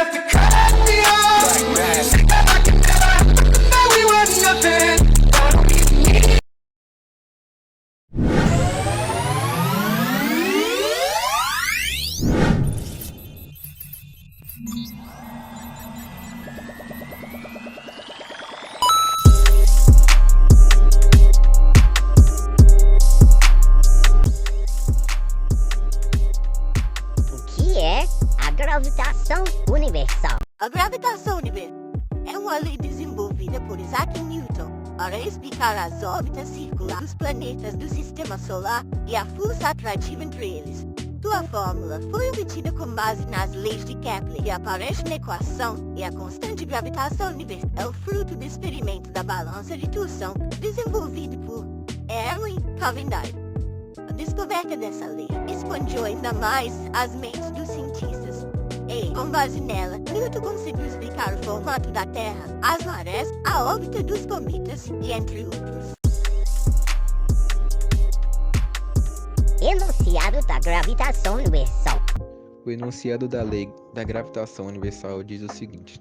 enough to cut me off. Think that I can never know we were nothing. Gravitação universal. A gravitação universal é uma lei desenvolvida por Isaac Newton para explicar as órbitas circulares dos planetas do Sistema Solar e a força atrativa entre eles. Sua fórmula foi obtida com base nas leis de Kepler que aparece na equação, e a constante de gravitação universal é o fruto do experimento da balança de torção desenvolvido por Erwin Cavendish. A descoberta dessa lei expandiu ainda mais as mentes dos cientistas. E, com base nela, Newton conseguiu explicar o formato da Terra, as marés, a órbita dos cometas e entre outros. Enunciado da gravitação universal. O enunciado da lei da gravitação universal diz o seguinte: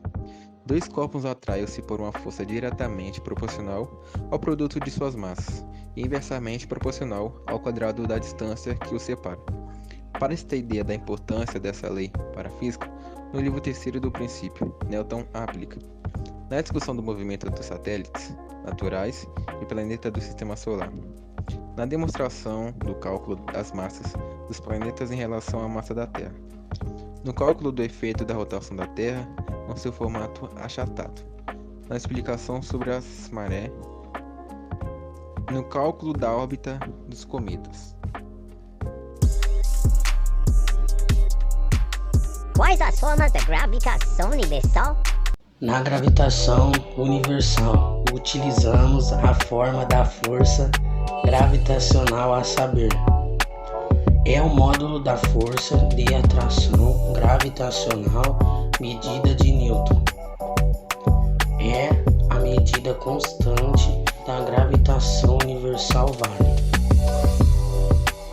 dois corpos atraem-se por uma força diretamente proporcional ao produto de suas massas e inversamente proporcional ao quadrado da distância que os separa. Para se ter ideia da importância dessa lei para a física, no livro 3º do princípio, Newton a aplica. Na discussão do movimento dos satélites naturais e planetas do Sistema Solar. Na demonstração do cálculo das massas dos planetas em relação à massa da Terra. No cálculo do efeito da rotação da Terra no seu formato achatado. Na explicação sobre as marés. No cálculo da órbita dos cometas. Quais as formas da gravitação universal? Na gravitação universal, utilizamos a forma da força gravitacional, a saber, é o módulo da força de atração gravitacional medida de Newton. É a medida constante da gravitação universal válida.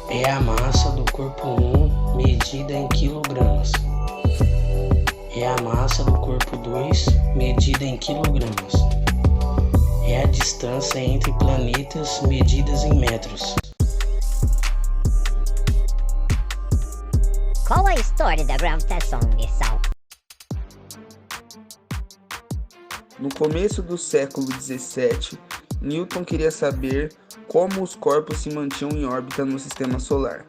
É a massa do corpo 1 medida em quilogramas. É a massa do corpo 2 medida em quilogramas. É a distância entre planetas medidas em metros. Qual a história da gravitação universal? No começo do século XVII, Newton queria saber como os corpos se mantinham em órbita no Sistema Solar.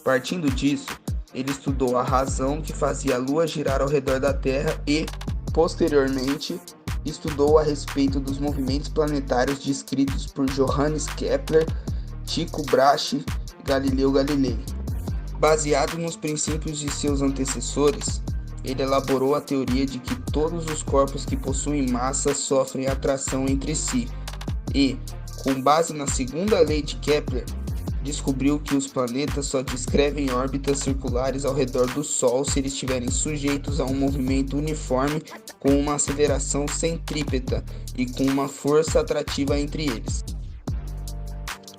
Partindo disso, ele estudou a razão que fazia a Lua girar ao redor da Terra e, posteriormente, estudou a respeito dos movimentos planetários descritos por Johannes Kepler, Tycho Brahe e Galileu Galilei. Baseado nos princípios de seus antecessores, ele elaborou a teoria de que todos os corpos que possuem massa sofrem atração entre si e, com base na segunda lei de Kepler, descobriu que os planetas só descrevem órbitas circulares ao redor do Sol se eles estiverem sujeitos a um movimento uniforme com uma aceleração centrípeta e com uma força atrativa entre eles.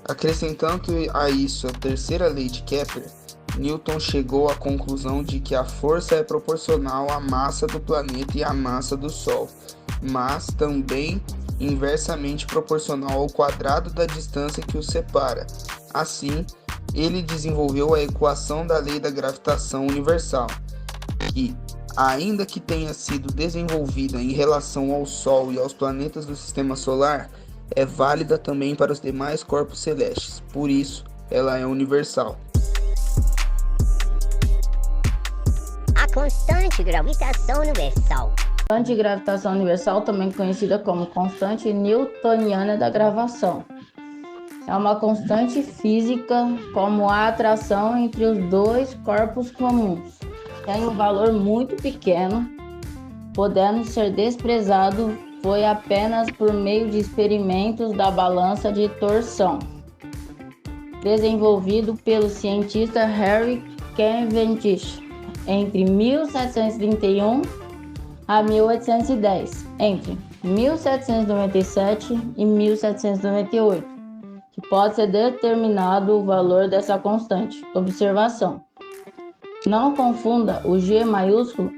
Acrescentando a isso a terceira lei de Kepler, Newton chegou à conclusão de que a força é proporcional à massa do planeta e à massa do Sol, mas também inversamente proporcional ao quadrado da distância que os separa. Assim, ele desenvolveu a equação da lei da gravitação universal, que, ainda que tenha sido desenvolvida em relação ao Sol e aos planetas do Sistema Solar, é válida também para os demais corpos celestes, por isso ela é universal. A constante gravitação universal. Constante de gravitação universal, também conhecida como constante newtoniana da gravitação. É uma constante física como a atração entre os dois corpos comuns. Tem um valor muito pequeno, podendo ser desprezado foi apenas por meio de experimentos da balança de torção, desenvolvido pelo cientista Harry Cavendish entre 1731 a 1810, entre 1797 e 1798, que pode ser determinado o valor dessa constante. Observação: não confunda o G maiúsculo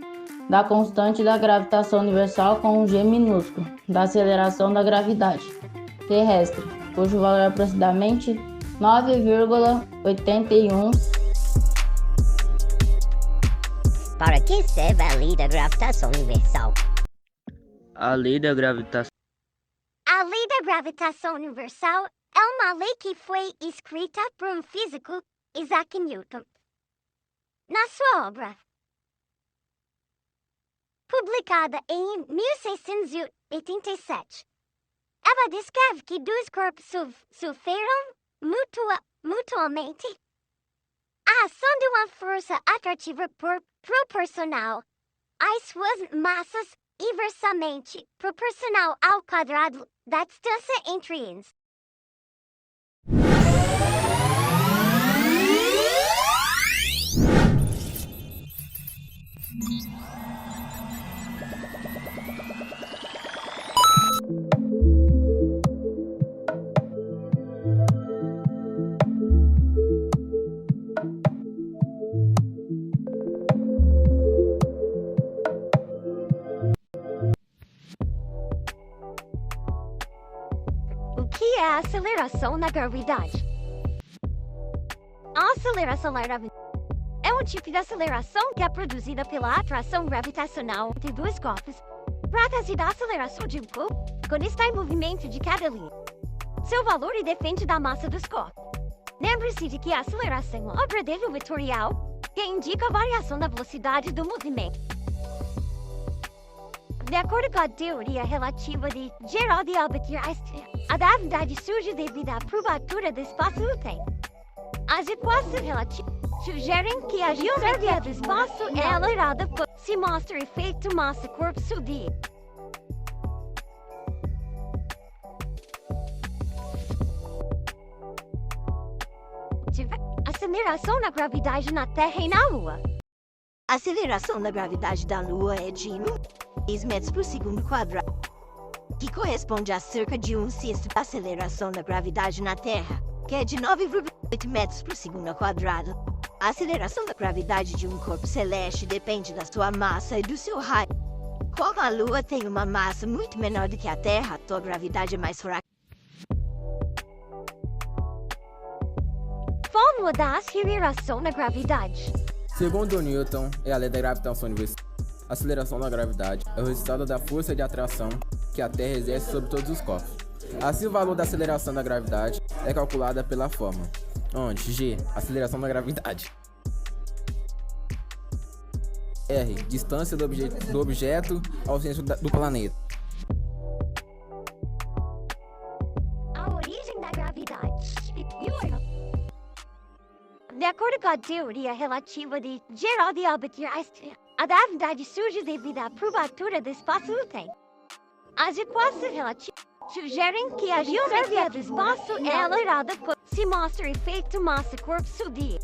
da constante da gravitação universal com um G minúsculo, da aceleração da gravidade terrestre, cujo valor é aproximadamente 9,81. Para que serve a lei da gravitação universal? A lei da gravitação. A lei da gravitação universal é uma lei que foi escrita por um físico, Isaac Newton. Na sua obra, publicada em 1687, ela descreve que dois corpos sofreram mutuamente a ação de uma força atrativa proporcional às suas massas inversamente proporcional ao quadrado da distância entre eles. O que é a aceleração na gravidade? A aceleração na gravidade é um tipo de aceleração que é produzida pela atração gravitacional entre dois corpos. Trata-se da aceleração de um corpo quando está em movimento de cada linha. Seu valor depende da massa dos corpos. Lembre-se de que a aceleração é uma obra vetorial que indica a variação da velocidade do movimento. De acordo com a teoria relativa de geral de Albert Einstein, a gravidade surge devido à curvatura do espaço e do tempo. As equações relativas sugerem que a geometria do espaço é acelerada quando se mostra o efeito massa-corpo subir. Aceleração na gravidade na Terra e na Lua. A aceleração da gravidade da Lua é de 6 metros por segundo quadrado, que corresponde a cerca de 1/6 da aceleração da gravidade na Terra, que é de 9,8 metros por segundo quadrado. A aceleração da gravidade de um corpo celeste depende da sua massa e do seu raio. Como a Lua tem uma massa muito menor do que a Terra, sua gravidade é mais fraca. Fórmula da aceleração na gravidade. Segundo Newton, é a lei da gravitação universal. A aceleração da gravidade é o resultado da força de atração que a Terra exerce sobre todos os corpos. Assim, o valor da aceleração da gravidade é calculada pela fórmula, onde G, aceleração da gravidade, R, distância do objeto ao centro do planeta. A origem da gravidade. De acordo com a teoria relativa de geral de Albert Einstein, a gravidade surge devido à curvatura do espaço e do tempo. As equações relativas sugerem que a geometria do espaço é acelerada quando se mostra o efeito massa-corpo subir.